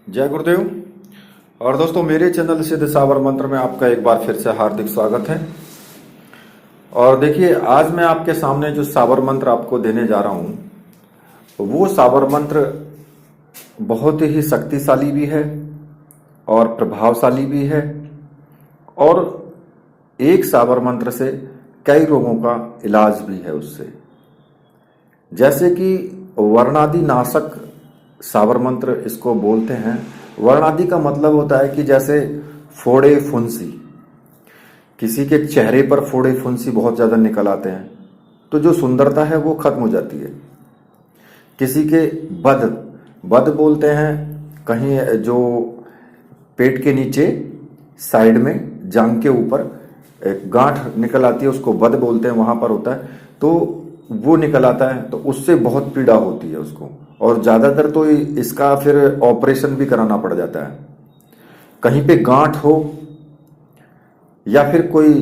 जय गुरुदेव। और दोस्तों, मेरे चैनल सिद्ध साबर मंत्र में आपका एक बार फिर से हार्दिक स्वागत है। और देखिए, आज मैं आपके सामने जो साबर मंत्र आपको देने जा रहा हूं, वो साबर मंत्र बहुत ही शक्तिशाली भी है और प्रभावशाली भी है। और एक साबर मंत्र से कई रोगों का इलाज भी है उससे। जैसे कि वर्णादि नाशक साबर मंत्र इसको बोलते हैं। वर्णादि का मतलब होता है कि जैसे फोड़े फुंसी, किसी के चेहरे पर फोड़े फुंसी बहुत ज्यादा निकल आते हैं तो जो सुंदरता है वो खत्म हो जाती है। किसी के बद बद बोलते हैं, कहीं जो पेट के नीचे साइड में जांघ के ऊपर एक गांठ निकल आती है, उसको बद बोलते हैं, वहां पर होता है तो वो निकल आता है, तो उससे बहुत पीड़ा होती है उसको। और ज्यादातर तो इसका फिर ऑपरेशन भी कराना पड़ जाता है। कहीं पे गांठ हो या फिर कोई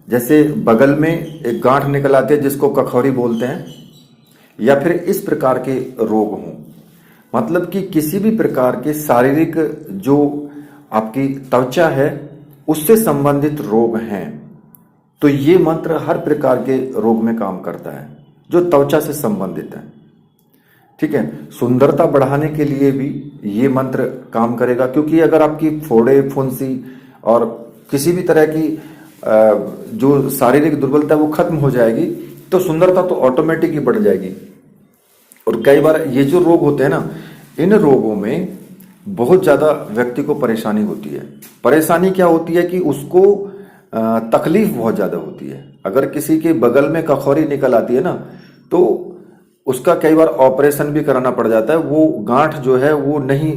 जैसे बगल में एक गांठ निकल आती है जिसको कखौरी बोलते हैं, या फिर इस प्रकार के रोग हों, मतलब कि किसी भी प्रकार के शारीरिक जो आपकी त्वचा है उससे संबंधित रोग हैं, तो ये मंत्र हर प्रकार के रोग में काम करता है जो त्वचा से संबंधित है। ठीक है, सुंदरता बढ़ाने के लिए भी ये मंत्र काम करेगा, क्योंकि अगर आपकी फोड़े फुंसी और किसी भी तरह की जो शारीरिक दुर्बलता वो खत्म हो जाएगी तो सुंदरता तो ऑटोमेटिक ही बढ़ जाएगी। और कई बार ये जो रोग होते हैं ना, इन रोगों में बहुत ज्यादा व्यक्ति को परेशानी होती है। परेशानी क्या होती है कि उसको तकलीफ बहुत ज्यादा होती है। अगर किसी के बगल में कखौरी निकल आती है ना, तो उसका कई बार ऑपरेशन भी कराना पड़ जाता है। वो गांठ जो है वो नहीं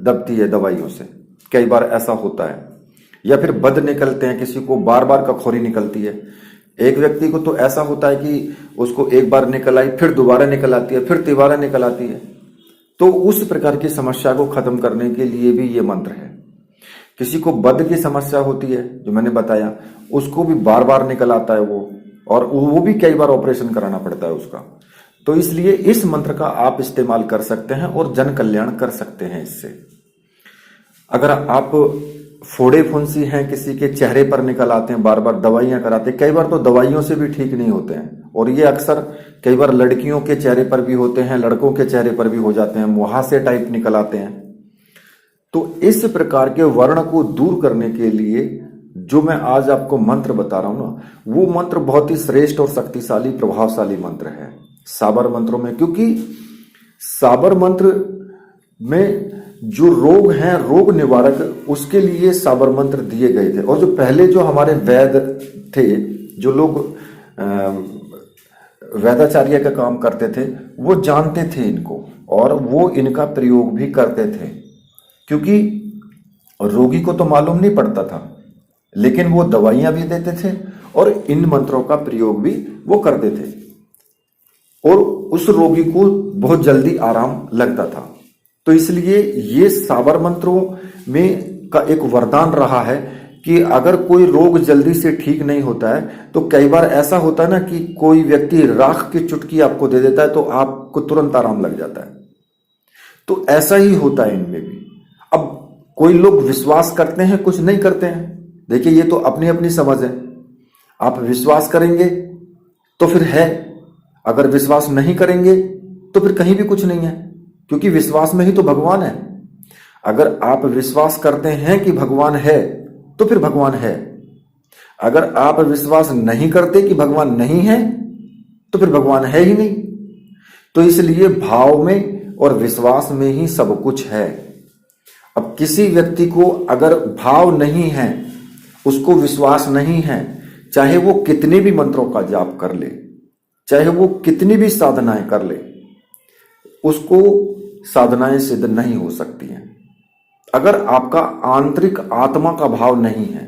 दबती है दवाइयों से, कई बार ऐसा होता है। या फिर बद निकलते हैं, किसी को बार बार कखौरी निकलती है। एक व्यक्ति को तो ऐसा होता है कि उसको एक बार निकल आई, फिर दोबारा निकल आती है, फिर तिबारा निकल आती है। तो उस प्रकार की समस्या को खत्म करने के लिए भी ये मंत्र है। किसी को बद की समस्या होती है, जो मैंने बताया, उसको भी बार बार निकल आता है वो, और वो भी कई बार ऑपरेशन कराना पड़ता है उसका। तो इसलिए इस मंत्र का आप इस्तेमाल कर सकते हैं और जन कल्याण कर सकते हैं इससे। अगर आप फोड़े फुंसी हैं, किसी के चेहरे पर निकल आते हैं, बार बार दवाइयां कराते हैं, कई बार तो दवाइयों से भी ठीक नहीं होते हैं, और ये अक्सर कई बार लड़कियों के चेहरे पर भी होते हैं, लड़कों के चेहरे पर भी हो जाते हैं, मुहासे टाइप निकल आते हैं। तो इस प्रकार के वर्ण को दूर करने के लिए जो मैं आज आपको मंत्र बता रहा हूं ना, वो मंत्र बहुत ही श्रेष्ठ और शक्तिशाली प्रभावशाली मंत्र है साबर मंत्रों में। क्योंकि साबर मंत्र में जो रोग हैं, रोग निवारक, उसके लिए साबर मंत्र दिए गए थे। और जो पहले जो हमारे वैद्य थे, जो लोग वैद्याचार्य का काम करते थे, वो जानते थे इनको और वो इनका प्रयोग भी करते थे। क्योंकि रोगी को तो मालूम नहीं पड़ता था, लेकिन वो दवाइयां भी देते थे और इन मंत्रों का प्रयोग भी वो करते थे, और उस रोगी को बहुत जल्दी आराम लगता था। तो इसलिए ये साबर मंत्रों में का एक वरदान रहा है कि अगर कोई रोग जल्दी से ठीक नहीं होता है, तो कई बार ऐसा होता है ना कि कोई व्यक्ति राख की चुटकी आपको दे देता है तो आपको तुरंत आराम लग जाता है। तो ऐसा ही होता है इनमें भी। अब कोई लोग विश्वास करते हैं, कुछ नहीं करते हैं। देखिए, ये तो अपनी अपनी समझ है। आप विश्वास करेंगे तो फिर है, अगर विश्वास नहीं करेंगे तो फिर कहीं भी कुछ नहीं है, क्योंकि विश्वास में ही तो भगवान है। अगर आप विश्वास करते हैं कि भगवान है तो फिर भगवान है। अगर आप विश्वास नहीं करते कि भगवान नहीं है तो फिर भगवान है ही नहीं। तो इसलिए भाव में और विश्वास में ही सब कुछ है। अब किसी व्यक्ति को अगर भाव नहीं है, उसको विश्वास नहीं है, चाहे वो कितने भी मंत्रों का जाप कर ले, चाहे वो कितनी भी साधनाएं कर ले, उसको साधनाएं सिद्ध नहीं हो सकती हैं। अगर आपका आंतरिक आत्मा का भाव नहीं है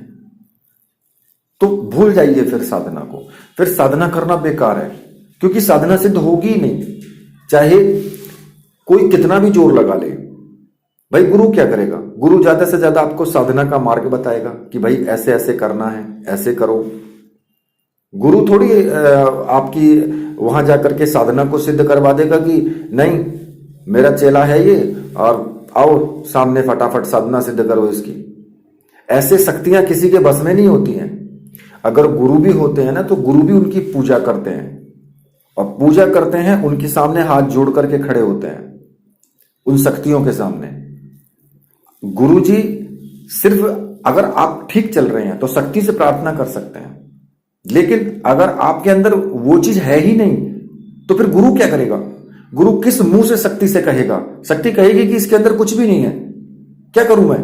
तो भूल जाइए फिर साधना को। फिर साधना करना बेकार है, क्योंकि साधना सिद्ध होगी ही नहीं, चाहे कोई कितना भी जोर लगा ले। भाई गुरु क्या करेगा? गुरु ज्यादा से ज्यादा आपको साधना का मार्ग बताएगा कि भाई ऐसे ऐसे करना है, ऐसे करो। गुरु थोड़ी आपकी वहां जाकर के साधना को सिद्ध करवा देगा कि नहीं, मेरा चेला है ये और आओ सामने फटाफट साधना सिद्ध करो इसकी। ऐसे शक्तियां किसी के बस में नहीं होती हैं। अगर गुरु भी होते हैं ना, तो गुरु भी उनकी पूजा करते हैं, और पूजा करते हैं उनके सामने हाथ जोड़ करके खड़े होते हैं उन शक्तियों के सामने। गुरु जी सिर्फ अगर आप ठीक चल रहे हैं तो शक्ति से प्रार्थना कर सकते हैं, लेकिन अगर आपके अंदर वो चीज है ही नहीं तो फिर गुरु क्या करेगा? गुरु किस मुंह से शक्ति से कहेगा? शक्ति कहेगी कि इसके अंदर कुछ भी नहीं है, क्या करूं मैं?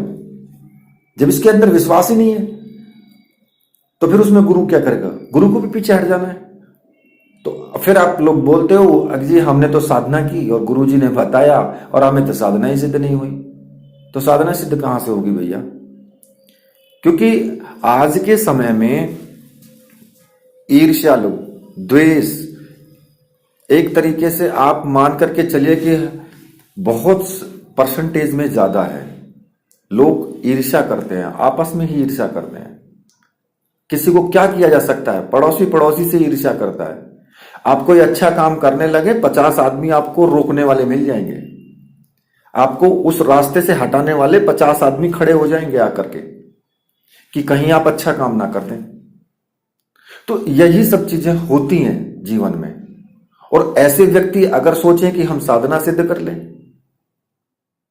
जब इसके अंदर विश्वास ही नहीं है तो फिर उसमें गुरु क्या करेगा? गुरु को भी पीछे हट जाना है। तो फिर आप लोग बोलते हो जी हमने तो साधना की और गुरु जी ने बताया और हमें तो साधना ही सिद्ध नहीं हुई। तो साधना सिद्ध कहां से होगी भैया? क्योंकि आज के समय में ईर्ष्यालु, द्वेष, एक तरीके से आप मान करके चलिए कि बहुत परसेंटेज में ज्यादा है। लोग ईर्ष्या करते हैं, आपस में ही ईर्ष्या करते हैं। किसी को क्या किया जा सकता है? पड़ोसी पड़ोसी से ईर्ष्या करता है। आप कोई अच्छा काम करने लगे, 50 आदमी आपको रोकने वाले मिल जाएंगे, आपको उस रास्ते से हटाने वाले 50 आदमी खड़े हो जाएंगे आकर के कि कहीं आप अच्छा काम ना कर दें। तो यही सब चीजें होती हैं जीवन में। और ऐसे व्यक्ति अगर सोचें कि हम साधना सिद्ध कर लें,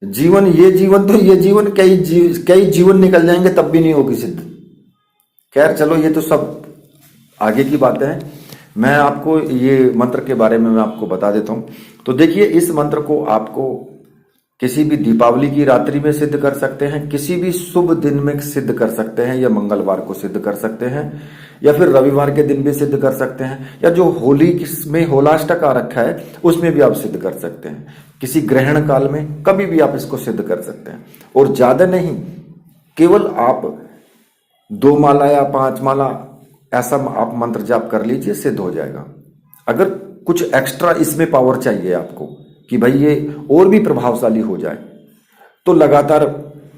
जीवन ये जीवन कई जीवन निकल जाएंगे तब भी नहीं होगी सिद्ध। खैर चलो, ये तो सब आगे की बातें हैं। मैं आपको ये मंत्र के बारे में मैं आपको बता देता हूं। तो देखिए, इस मंत्र को आपको किसी भी दीपावली की रात्रि में सिद्ध कर सकते हैं, किसी भी शुभ दिन में सिद्ध कर सकते हैं, या मंगलवार को सिद्ध कर सकते हैं, या फिर रविवार के दिन भी सिद्ध कर सकते हैं, या जो होली में होलाष्टक आ रखा है उसमें भी आप सिद्ध कर सकते हैं। किसी ग्रहण काल में कभी भी आप इसको सिद्ध कर सकते हैं। और ज्यादा नहीं, केवल आप 2 माला या 5 माला ऐसा आप मंत्र जाप कर लीजिए, सिद्ध हो जाएगा। अगर कुछ एक्स्ट्रा इसमें पावर चाहिए आपको कि भाई ये और भी प्रभावशाली हो जाए, तो लगातार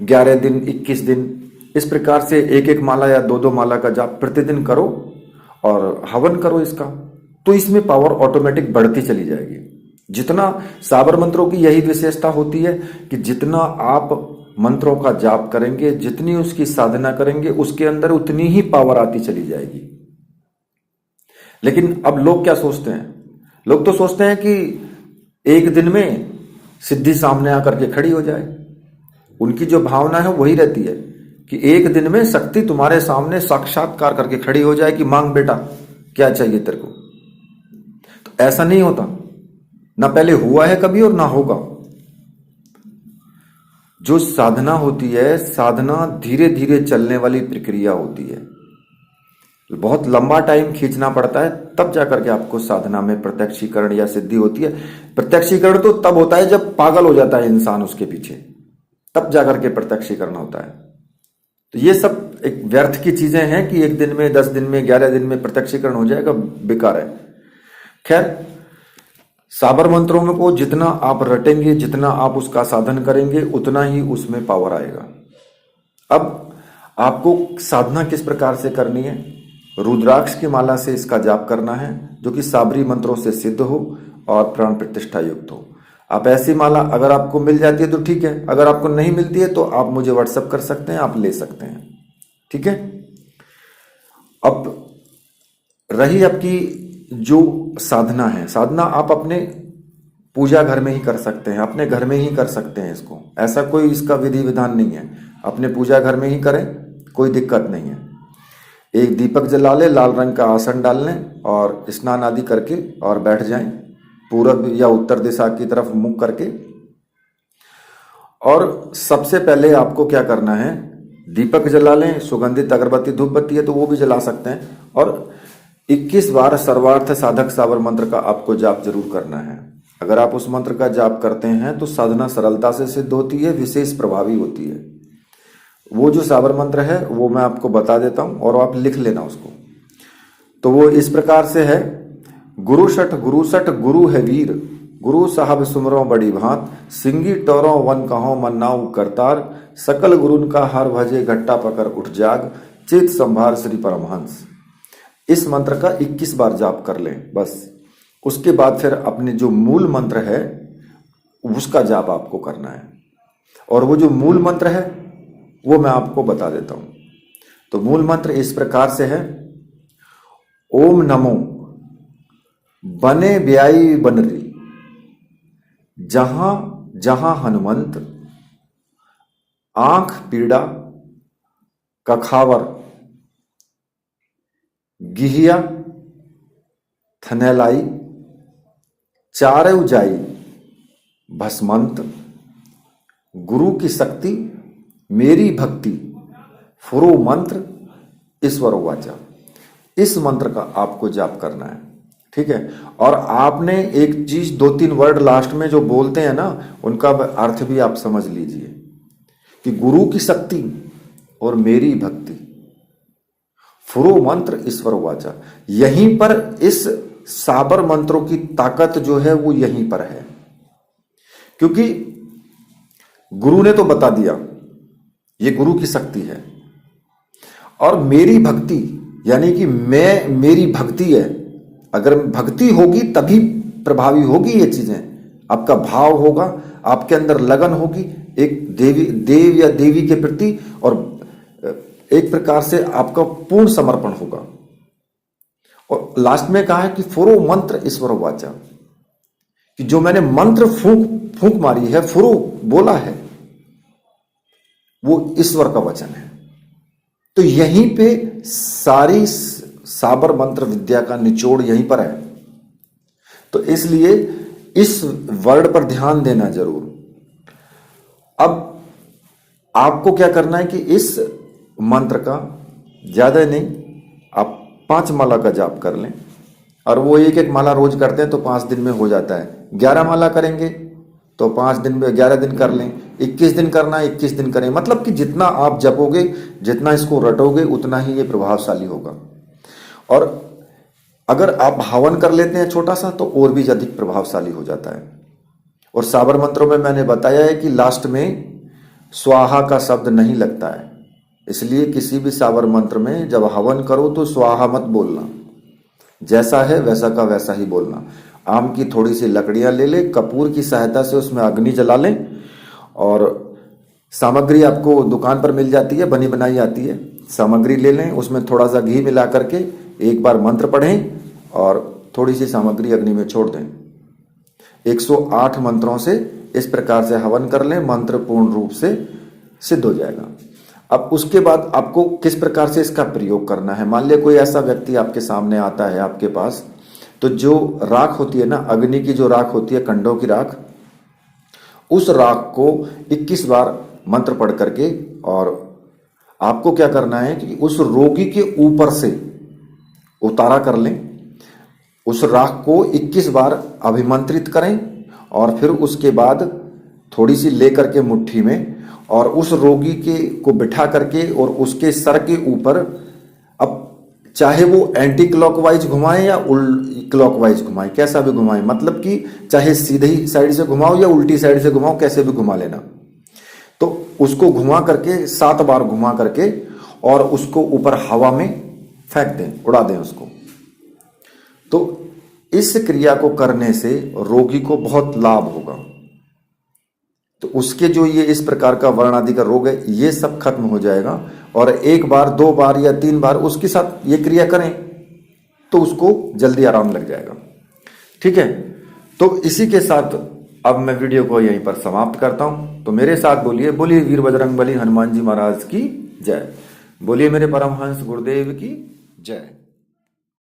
11 दिन, 21 दिन इस प्रकार से 1-1 माला या 2-2 माला का जाप प्रतिदिन करो और हवन करो इसका, तो इसमें पावर ऑटोमेटिक बढ़ती चली जाएगी। जितना साबर मंत्रों की यही विशेषता होती है कि जितना आप मंत्रों का जाप करेंगे, जितनी उसकी साधना करेंगे, उसके अंदर उतनी ही पावर आती चली जाएगी। लेकिन अब लोग क्या सोचते हैं? लोग तो सोचते हैं कि एक दिन में सिद्धि सामने आकर के खड़ी हो जाए। उनकी जो भावना है वही रहती है कि एक दिन में शक्ति तुम्हारे सामने साक्षात्कार करके खड़ी हो जाए कि मांग बेटा क्या चाहिए तेरे को। तो ऐसा नहीं होता, ना पहले हुआ है कभी और ना होगा। जो साधना होती है, साधना धीरे धीरे चलने वाली प्रक्रिया होती है। बहुत लंबा टाइम खींचना पड़ता है, तब जाकर के आपको साधना में प्रत्यक्षीकरण या सिद्धि होती है। प्रत्यक्षीकरण तो तब होता है जब पागल हो जाता है इंसान उसके पीछे, तब जाकर के प्रत्यक्षीकरण होता है। तो ये सब एक व्यर्थ की चीजें हैं कि 1 दिन में, 10 दिन में, 11 दिन में प्रत्यक्षीकरण हो जाएगा, बेकार है। खैर, साबर मंत्रों में को जितना आप रटेंगे, जितना आप उसका साधन करेंगे, उतना ही उसमें पावर आएगा। अब आपको साधना किस प्रकार से करनी है? रुद्राक्ष की माला से इसका जाप करना है, जो कि साबरी मंत्रों से सिद्ध हो और प्राण प्रतिष्ठा युक्त हो। आप ऐसी माला अगर आपको मिल जाती है तो ठीक है, अगर आपको नहीं मिलती है तो आप मुझे व्हाट्सएप कर सकते हैं, आप ले सकते हैं, ठीक है। अब रही आपकी जो साधना है, साधना आप अपने पूजा घर में ही कर सकते हैं, अपने घर में ही कर सकते हैं इसको। ऐसा कोई इसका विधि विधान नहीं है, अपने पूजा घर में ही करें, कोई दिक्कत नहीं है। एक दीपक जला ले, लाल रंग का आसन डाल लें और स्नान आदि करके और बैठ जाएं, पूरब या उत्तर दिशा की तरफ मुख करके। और सबसे पहले आपको क्या करना है? दीपक जला लें, सुगंधित अगरबत्ती धूप बत्ती है तो वो भी जला सकते हैं, और 21 बार सर्वार्थ साधक साबर मंत्र का आपको जाप जरूर करना है। अगर आप उस मंत्र का जाप करते हैं तो साधना सरलता से सिद्ध होती है, विशेष प्रभावी होती है। वो जो साबर मंत्र है वो मैं आपको बता देता हूं और आप लिख लेना उसको। तो वो इस प्रकार से है: गुरु सठ गुरु है वीर, गुरु साहब सुमरो बड़ी भांत, सिंगी टोरो वन कहो मन्नाऊ करतार, सकल गुरुन का हर भजे घट्टा पकड़ उठ जाग, चित संभार श्री परमहंस। इस मंत्र का 21 बार जाप कर लें बस। उसके बाद फिर अपने जो मूल मंत्र है उसका जाप आपको करना है। और वो जो मूल मंत्र है वो मैं आपको बता देता हूं। तो मूल मंत्र इस प्रकार से है, ओम नमो बने ब्याई बनरी, जहां जहां हनुमंत, आंख पीड़ा कखावर, गिहिया थनैलाई, चारऊ जाई भस्मंत, गुरु की शक्ति मेरी भक्ति, फुरो मंत्र ईश्वर वाचा। इस मंत्र का आपको जाप करना है, ठीक है। और आपने एक चीज, 2-3 वर्ड लास्ट में जो बोलते हैं ना, उनका अर्थ भी आप समझ लीजिए कि गुरु की शक्ति और मेरी भक्ति, फुरो मंत्र ईश्वर वाचा। यहीं पर इस साबर मंत्रों की ताकत जो है वो यहीं पर है, क्योंकि गुरु ने तो बता दिया ये गुरु की शक्ति है, और मेरी भक्ति यानी कि मेरी भक्ति है। अगर भक्ति होगी तभी प्रभावी होगी ये चीजें, आपका भाव होगा, आपके अंदर लगन होगी एक देव या देवी के प्रति, और एक प्रकार से आपका पूर्ण समर्पण होगा। और लास्ट में कहा है कि फुरो मंत्र ईश्वर वाचा, कि जो मैंने मंत्र फूंक मारी है, फुरो बोला है, वो ईश्वर का वचन है। तो यहीं पे सारी साबर मंत्र विद्या का निचोड़ यहीं पर है। तो इसलिए इस वर्ड पर ध्यान देना जरूर। अब आपको क्या करना है कि इस मंत्र का ज्यादा नहीं, आप 5 माला का जाप कर लें, और वो एक माला रोज करते हैं तो 5 दिन में हो जाता है। 11 माला करेंगे तो 5 दिन में 11 दिन कर लें, 21 दिन करना है 21 दिन करें। मतलब कि जितना आप जपोगे, जितना इसको रटोगे, उतना ही ये प्रभावशाली होगा। और अगर आप हवन कर लेते हैं छोटा सा, तो और भी अधिक प्रभावशाली हो जाता है। और साबर मंत्रों में मैंने बताया है कि लास्ट में स्वाहा का शब्द नहीं लगता है, इसलिए किसी भी साबर मंत्र में जब हवन करो तो स्वाहा मत बोलना, जैसा है वैसा का वैसा ही बोलना। आम की थोड़ी सी लकड़ियां ले लें, कपूर की सहायता से उसमें अग्नि जला लें, और सामग्री आपको दुकान पर मिल जाती है, बनी बनाई आती है। सामग्री ले लें, उसमें थोड़ा सा घी मिला करके एक बार मंत्र पढ़ें और थोड़ी सी सामग्री अग्नि में छोड़ दें। 108 मंत्रों से इस प्रकार से हवन कर लें, मंत्र पूर्ण रूप से सिद्ध हो जाएगा। अब उसके बाद आपको किस प्रकार से इसका प्रयोग करना है। मान लिया कोई ऐसा व्यक्ति आपके सामने आता है आपके पास, तो जो राख होती है ना, अग्नि की जो राख होती है, कंडों की राख, उस राख को 21 बार मंत्र पढ़ करके, और आपको क्या करना है कि उस रोगी के ऊपर से उतारा कर लें, उस राख को 21 बार अभिमंत्रित करें, और फिर उसके बाद थोड़ी सी लेकर के मुट्ठी में, और उस रोगी के को बिठा करके और उसके सर के ऊपर, अब चाहे वो एंटी क्लॉकवाइज घुमाएं या क्लॉकवाइज घुमाएं, कैसा भी घुमाएं, मतलब कि चाहे सीधी साइड से घुमाओ या उल्टी साइड से घुमाओ, कैसे भी घुमा लेना। तो उसको घुमा करके 7 बार घुमा करके, और उसको ऊपर हवा में फेंक दें, उड़ा दें उसको। तो इस क्रिया को करने से रोगी को बहुत लाभ होगा। तो उसके जो ये इस प्रकार का वर्ण आदि का रोग है, ये सब खत्म हो जाएगा। और 1 बार 2 बार या 3 बार उसके साथ ये क्रिया करें तो उसको जल्दी आराम लग जाएगा। ठीक है, तो इसी के साथ अब मैं वीडियो को यहीं पर समाप्त करता हूं। तो मेरे साथ बोलिए, बोलिए वीर बजरंगबली हनुमान जी महाराज की जय, बोलिए मेरे परमहंस गुरुदेव की जय।